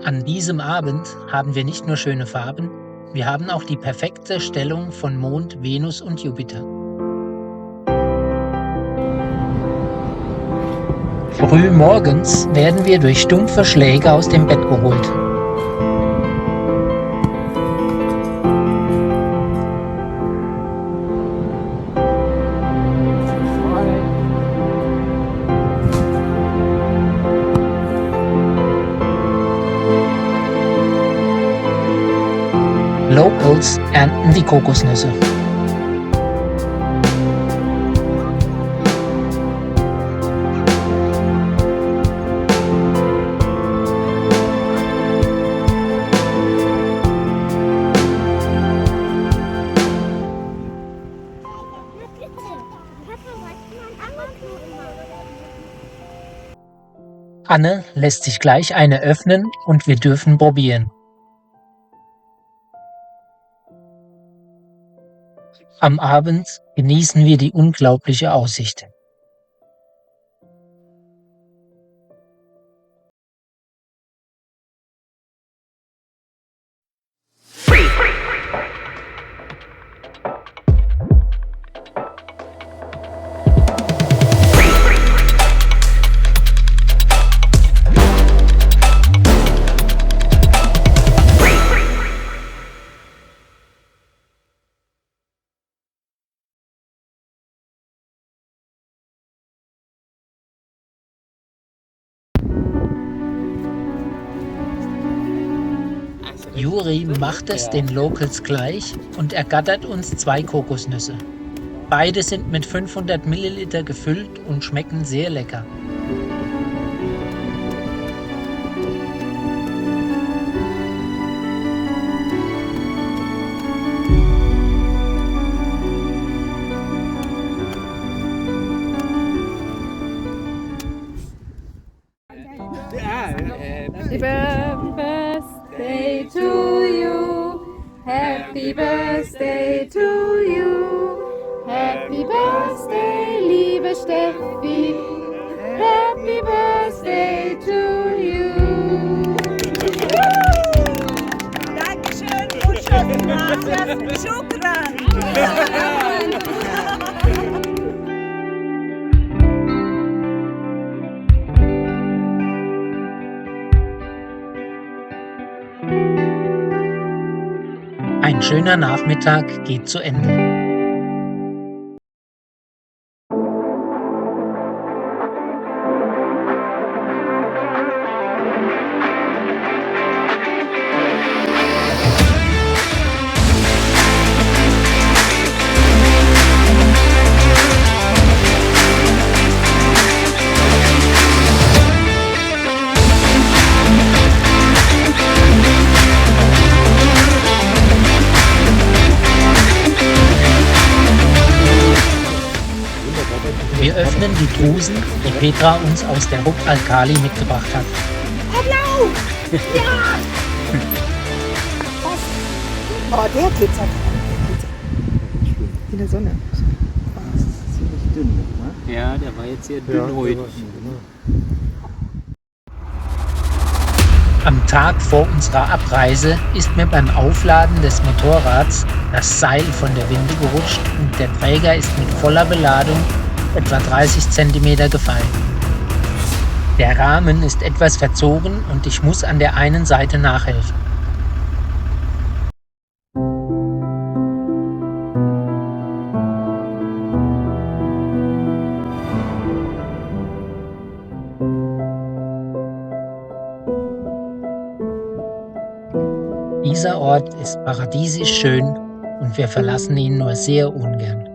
An diesem Abend haben wir nicht nur schöne Farben, wir haben auch die perfekte Stellung von Mond, Venus und Jupiter. Früh morgens werden wir durch stumpfe Schläge aus dem Bett geholt. Locals ernten die Kokosnüsse. Anne lässt sich gleich eine öffnen und wir dürfen probieren. Am Abend genießen wir die unglaubliche Aussicht. Juri macht es den Locals gleich und ergattert uns 2 Kokosnüsse. Beide sind mit 500 Milliliter gefüllt und schmecken sehr lecker. Happy birthday to you. Happy birthday to you. Happy birthday, liebe Steffi. Happy birthday to you. Dankeschön, und Shukran. Ein schöner Nachmittag geht zu Ende. Wir öffnen die Drusen, die Petra uns aus der Rub Alkali mitgebracht hat. Hallo! Ja! Oh, der glitzert. In der Sonne. Ziemlich dünn, ne? Ja, der war jetzt sehr dünnhäutig. Am Tag vor unserer Abreise ist mir beim Aufladen des Motorrads das Seil von der Winde gerutscht und der Träger ist mit voller Beladung etwa 30 cm gefallen. Der Rahmen ist etwas verzogen und ich muss an der einen Seite nachhelfen. Dieser Ort ist paradiesisch schön und wir verlassen ihn nur sehr ungern.